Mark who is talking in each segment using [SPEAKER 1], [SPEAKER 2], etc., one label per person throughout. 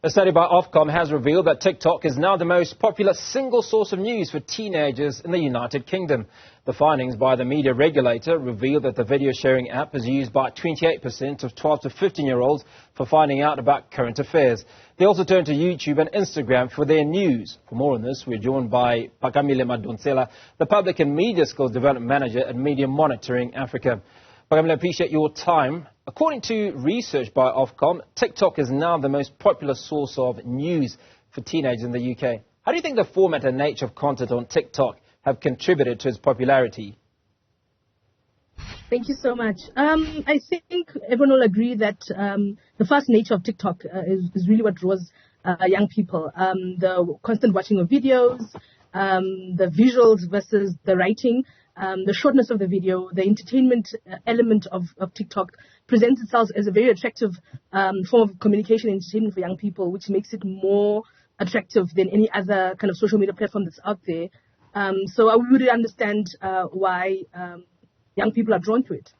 [SPEAKER 1] A study by Ofcom has revealed that TikTok is now the most popular single source of news for teenagers in the United Kingdom. The findings by the media regulator reveal that the video sharing app is used by 28% of 12 to 15-year-olds for finding out about current affairs. They also turn to YouTube and Instagram for their news. For more on this, we're joined by Phakamile Madonsela, the Public and Media Skills Development Manager at Media Monitoring Africa. Phakamile, I appreciate your time. According to research by Ofcom, TikTok is now the most popular source of news for teenagers in the UK. How do you think the format and nature of content on TikTok have contributed to its popularity?
[SPEAKER 2] Thank you so much. I think everyone will agree that the fast nature of TikTok is really what draws young people. The constant watching of videos, the visuals versus the writing, the shortness of the video, the entertainment element of TikTok presents itself as a very attractive form of communication and entertainment for young people, which makes it more attractive than any other kind of social media platform that's out there. So I would understand why young people are drawn to it.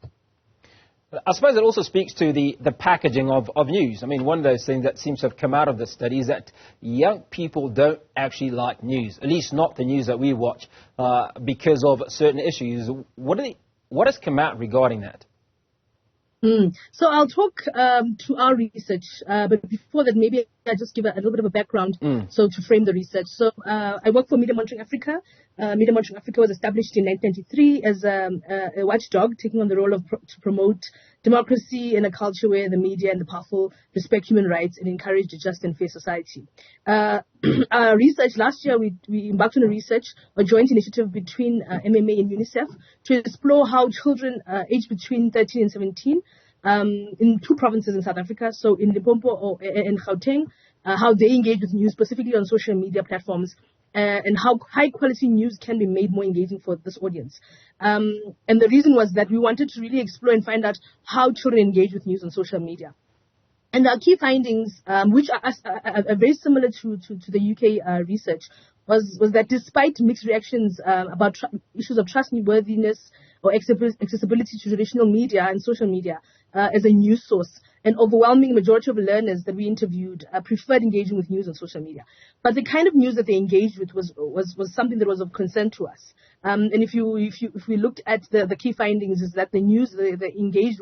[SPEAKER 1] I suppose it also speaks to the packaging of news. I mean, one of those things that seems to have come out of this study is that young people don't actually like news, at least not the news that we watch, because of certain issues. What has come out regarding that?
[SPEAKER 2] So I'll talk to our research, but before that, maybe I'll just give a little bit of a background so to frame the research. So I work for Media Monitoring Africa. Media Monitoring Africa was established in 1993 as a watchdog, taking on the role of to promote democracy in a culture where the media and the powerful respect human rights and encourage a just and fair society. Our research last year, we embarked on a joint initiative between MMA and UNICEF to explore how children aged between 13 and 17 in two provinces in South Africa, so in Limpopo and Gauteng, how they engage with news, specifically on social media platforms, and how high-quality news can be made more engaging for this audience. And the reason was that we wanted to really explore and find out how children engage with news on social media. And our key findings, which are very similar to the UK research, was that despite mixed reactions about issues of trustworthiness or accessibility to traditional media and social media as a news source, an overwhelming majority of learners that we interviewed preferred engaging with news on social media. But the kind of news that they engaged with was something that was of concern to us. And if we looked at the key findings, is that the news they engaged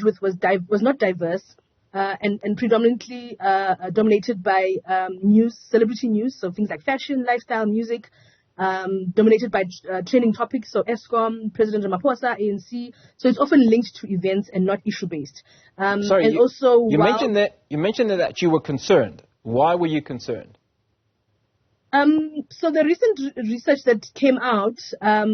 [SPEAKER 2] with was not diverse. And predominantly dominated by celebrity news, so things like fashion, lifestyle, music, dominated by trending topics, so ESCOM, President Ramaphosa, ANC. So it's often linked to events and not issue-based.
[SPEAKER 1] Sorry,
[SPEAKER 2] and
[SPEAKER 1] you mentioned that you were concerned. Why were you concerned?
[SPEAKER 2] So the recent research that came out, I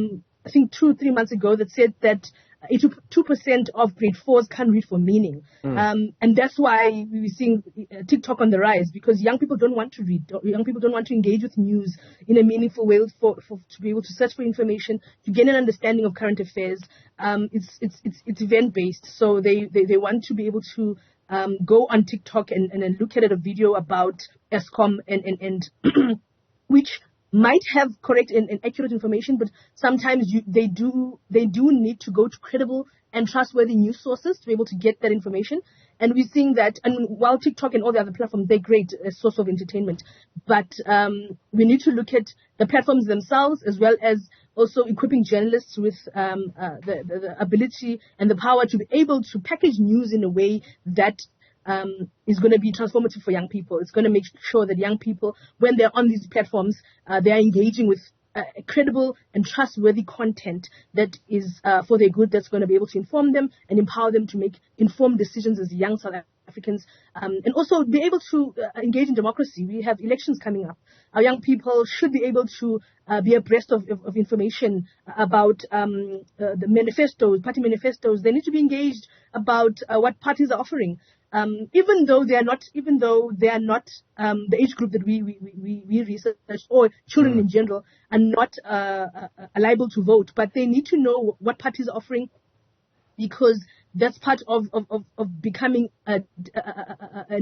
[SPEAKER 2] think 2-3 months ago, that said that 82% of grade 4s can't read for meaning. And that's why we're seeing TikTok on the rise, because young people don't want to read. Young people don't want to engage with news in a meaningful way to be able to search for information, to gain an understanding of current affairs. It's event-based, so they want to be able to go on TikTok and look at a video about ESCOM and which might have correct and accurate information, but sometimes they do need to go to credible and trustworthy news sources to be able to get that information. And we're seeing that, and while TikTok and all the other platforms, they're great as source of entertainment, but we need to look at the platforms themselves as well as also equipping journalists with the ability and the power to be able to package news in a way that is going to be transformative for young people. It's going to make sure that young people, when they're on these platforms, they are engaging with credible and trustworthy content that is for their good, that's going to be able to inform them and empower them to make informed decisions as young South Africans, and also be able to engage in democracy. We have elections coming up. Our young people should be able to be abreast of information about the manifestos, party manifestos. They need to be engaged about what parties are offering. Even though they are not the age group that we research, or children in general are not liable to vote, but they need to know what parties are offering, because that's part of becoming an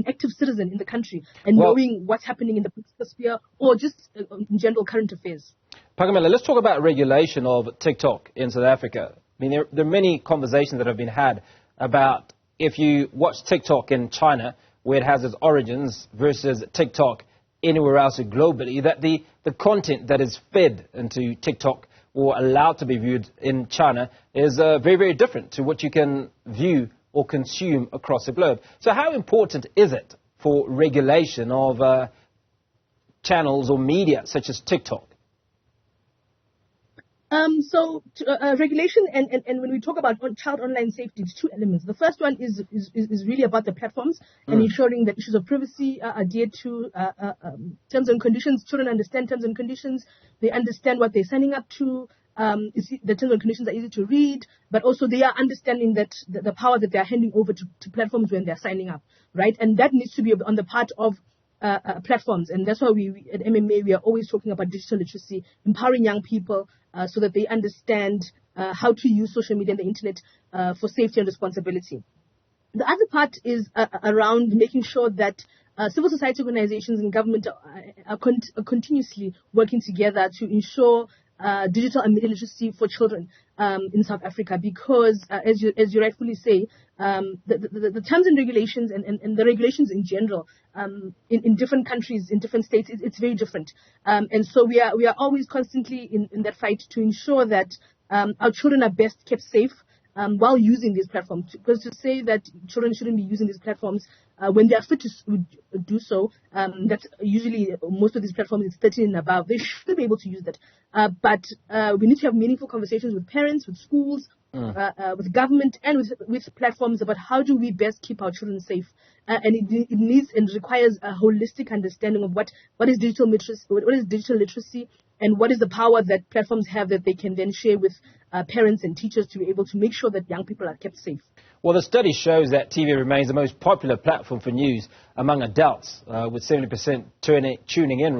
[SPEAKER 2] active citizen in the country and knowing what's happening in the political sphere or just in general current affairs.
[SPEAKER 1] Phakamile, let's talk about regulation of TikTok in South Africa. I mean, there are many conversations that have been had about if you watch TikTok in China, where it has its origins, versus TikTok anywhere else globally, that the content that is fed into TikTok or allowed to be viewed in China is very, very different to what you can view or consume across the globe. So how important is it for regulation of channels or media such as TikTok?
[SPEAKER 2] Regulation and when we talk about child online safety, it's two elements. The first one is really about the platforms and ensuring that issues of privacy are adhered to, terms and conditions. Children understand terms and conditions. They understand what they're signing up to. The terms and conditions are easy to read, but also they are understanding that the power that they're handing over to platforms when they're signing up, right? And that needs to be on the part of platforms, and that's why we at MMA we are always talking about digital literacy, empowering young people so that they understand how to use social media and the internet for safety and responsibility. The other part is around making sure that civil society organizations and government are continuously working together to ensure digital and media literacy for children in South Africa, because as you rightfully say, the terms and regulations and the regulations in general in different countries, in different states, it's very different. And so we are always constantly in that fight to ensure that our children are best kept safe while using these platforms. Because to say that children shouldn't be using these platforms when they are fit to do so, that's usually most of these platforms is 13 and above. They should be able to use that. But we need to have meaningful conversations with parents, with schools, with government, and with platforms about how do we best keep our children safe. And it needs and requires a holistic understanding of what is digital literacy, and what is the power that platforms have that they can then share with parents and teachers to be able to make sure that young people are kept safe.
[SPEAKER 1] Well, the study shows that TV remains the most popular platform for news among adults, with 70% tuning in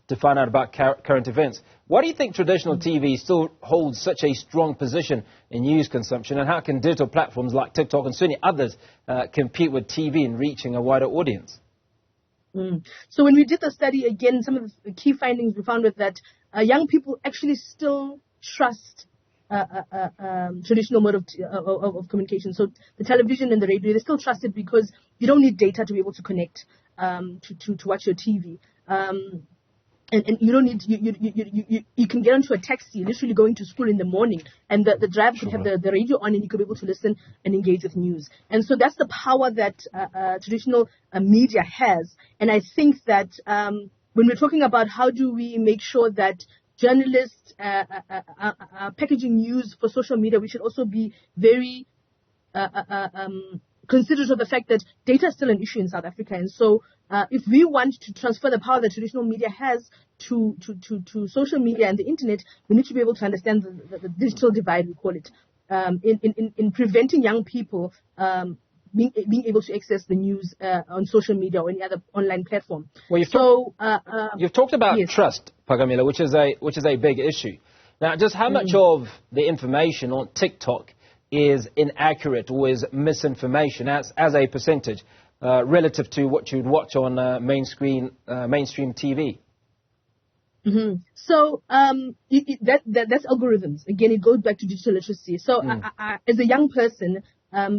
[SPEAKER 1] to find out about current events. Why do you think traditional TV still holds such a strong position in news consumption, and how can digital platforms like TikTok and certainly others compete with TV in reaching a wider audience?
[SPEAKER 2] So when we did the study, again, some of the key findings we found was that young people actually still trust traditional mode of communication. So the television and the radio, they still trust it because you don't need data to be able to connect to watch your TV. And you don't need, you can get onto a taxi, literally going to school in the morning, and the driver could have the radio on, and you could be able to listen and engage with news. And so that's the power that traditional media has. And I think that when we're talking about how do we make sure that journalists are packaging news for social media, we should also be very considerate of the fact that data is still an issue in South Africa. And so if we want to transfer the power that traditional media has to social media and the internet, we need to be able to understand the digital divide, we call it, in preventing young people being able to access the news on social media or any other online platform. Well,
[SPEAKER 1] you've talked about trust, Phakamile, which is a big issue. Now, just how much of the information on TikTok is inaccurate or is misinformation as a percentage relative to what you'd watch on mainstream TV?
[SPEAKER 2] So that's algorithms. Again, it goes back to digital literacy. So as a young person,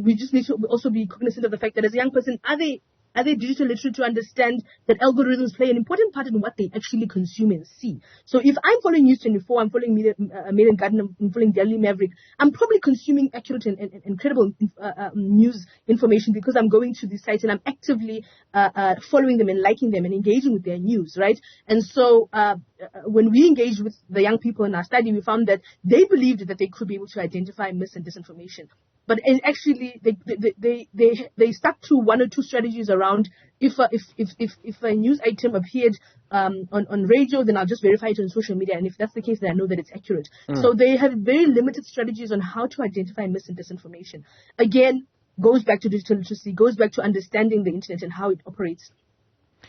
[SPEAKER 2] we just need to also be cognizant of the fact that as a young person, are they digital literate to understand that algorithms play an important part in what they actually consume and see? So if I'm following News 24, I'm following Mail and Garden, I'm following Daily Maverick, I'm probably consuming accurate and credible news information because I'm going to these sites and I'm actively following them and liking them and engaging with their news, right? And so when we engaged with the young people in our study, we found that they believed that they could be able to identify mis and disinformation. But actually, they stuck to one or two strategies around if a news item appeared on radio, then I'll just verify it on social media, and if that's the case, then I know that it's accurate. So they have very limited strategies on how to identify mis and disinformation. Again, goes back to digital literacy, goes back to understanding the internet and how it operates.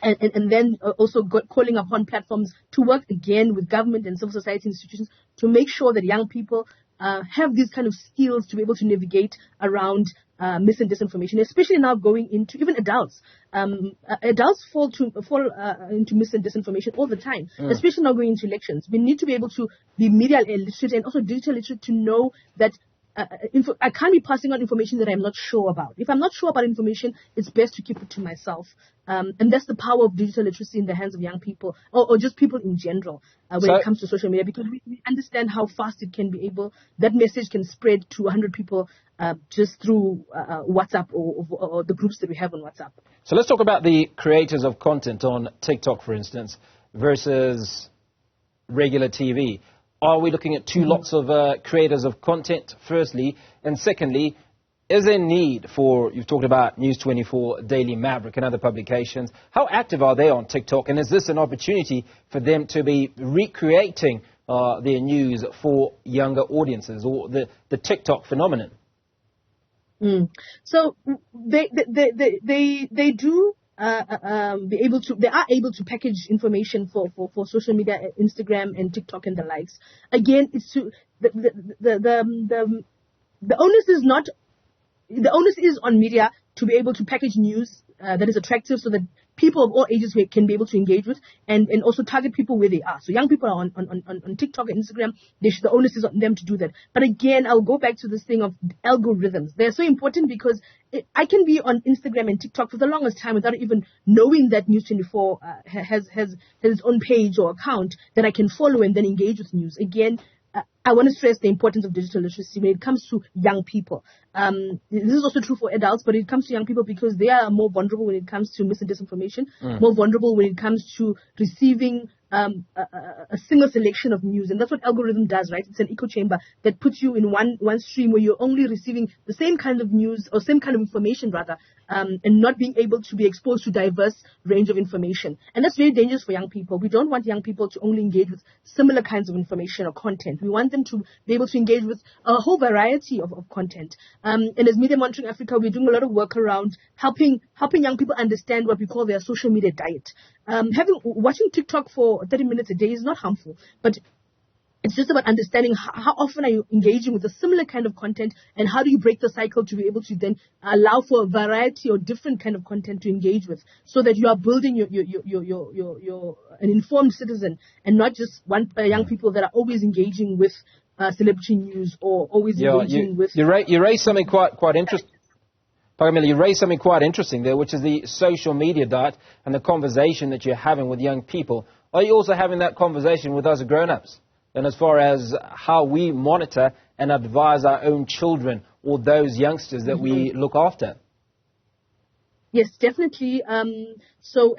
[SPEAKER 2] And then also calling upon platforms to work again with government and civil society institutions to make sure that young people have these kind of skills to be able to navigate around mis and disinformation, especially now going into even adults. Adults fall into mis and disinformation all the time, especially now going into elections. We need to be able to be media literate and also digital literate to know that I can't be passing on information that I'm not sure about. If I'm not sure about information, it's best to keep it to myself. And that's the power of digital literacy in the hands of young people, or just people in general, when it comes to social media, because we understand how fast it can be able, that message can spread to 100 people just through WhatsApp or the groups that we have on WhatsApp.
[SPEAKER 1] So let's talk about the creators of content on TikTok, for instance, versus regular TV. Are we looking at two lots of creators of content, firstly? And secondly, is there need for, you've talked about News24, Daily Maverick and other publications. How active are they on TikTok? And is this an opportunity for them to be recreating their news for younger audiences, or the TikTok phenomenon?
[SPEAKER 2] So they do they are able to package information for social media, Instagram and TikTok and the likes. Again, it's to the onus is not, the onus is on media to be able to package news that is attractive, so that people of all ages can be able to engage with and also target people where they are. So young people are on TikTok and Instagram. The onus is on them to do that. But again, I'll go back to this thing of algorithms. They're so important because I can be on Instagram and TikTok for the longest time without even knowing that News24 has its own page or account that I can follow and then engage with news. Again, I want to stress the importance of digital literacy when it comes to young people. This is also true for adults, but it comes to young people because they are more vulnerable when it comes to mis and disinformation, more vulnerable when it comes to receiving a single selection of news. And that's what algorithm does, right? It's an echo chamber that puts you in one stream where you're only receiving the same kind of news, or same kind of information rather, and not being able to be exposed to diverse range of information. And that's very dangerous for young people. We don't want young people to only engage with similar kinds of information or content. We want them to be able to engage with a whole variety of content. And as Media Monitoring Africa, we're doing a lot of work around helping young people understand what we call their social media diet. Watching TikTok for 30 minutes a day is not harmful, but it's just about understanding how often are you engaging with a similar kind of content, and how do you break the cycle to be able to then allow for a variety or different kind of content to engage with, so that you are building your an informed citizen, and not just young people that are always engaging with celebrity news, or always engaging with.
[SPEAKER 1] You raised something quite interesting. Phakamile, you raised something quite interesting there, which is the social media diet and the conversation that you're having with young people. Are you also having that conversation with us grown-ups? And as far as how we monitor and advise our own children, or those youngsters that we look after?
[SPEAKER 2] Yes, definitely. So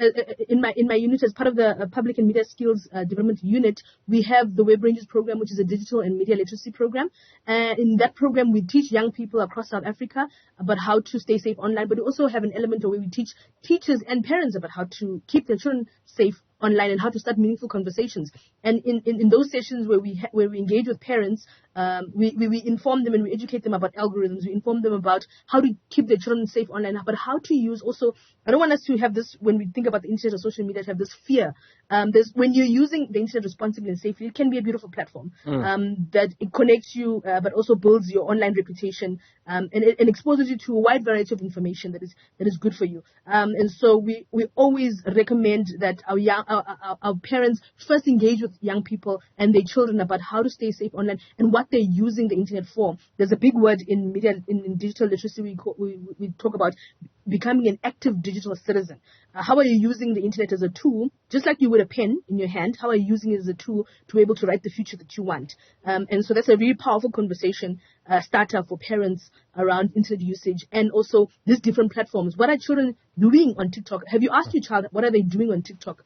[SPEAKER 2] in my unit, as part of the Public and Media Skills Development Unit, we have the Web Rangers program, which is a digital and media literacy program. In that program, we teach young people across South Africa about how to stay safe online, but we also have an element where we teach teachers and parents about how to keep their children safe online and how to start meaningful conversations. And in those sessions where we engage with parents, we inform them and we educate them about algorithms. We inform them about how to keep their children safe online, but how to use also. I don't want us to have this, when we think about the internet or social media, to have this fear. When you're using the internet responsibly and safely, it can be a beautiful platform that it connects you, but also builds your online reputation, and exposes you to a wide variety of information that is good for you. And so we always recommend that our parents first engage with young people and their children about how to stay safe online and what they're using the internet for. There's a big word in media, in digital literacy, we talk about becoming an active digital citizen. How are you using the internet as a tool, just like you would a pen in your hand? How are you using it as a tool to be able to write the future that you want? And so that's a really powerful conversation starter for parents around internet usage, and also these different platforms. What are children doing on TikTok? Have you asked your child, what are they doing on TikTok?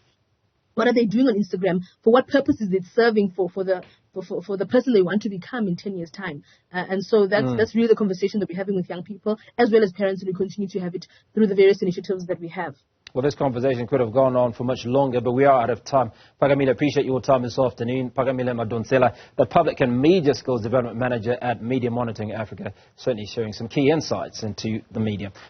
[SPEAKER 2] What are they doing on Instagram? For what purpose is it serving for the person they want to become in 10 years' time? And so that's really the conversation that we're having with young people, as well as parents, and we continue to have it through the various initiatives that we have.
[SPEAKER 1] Well, this conversation could have gone on for much longer, but we are out of time. Phakamile, appreciate your time this afternoon. Phakamile Madonsela, the Public and Media Skills Development Manager at Media Monitoring Africa, certainly sharing some key insights into the media.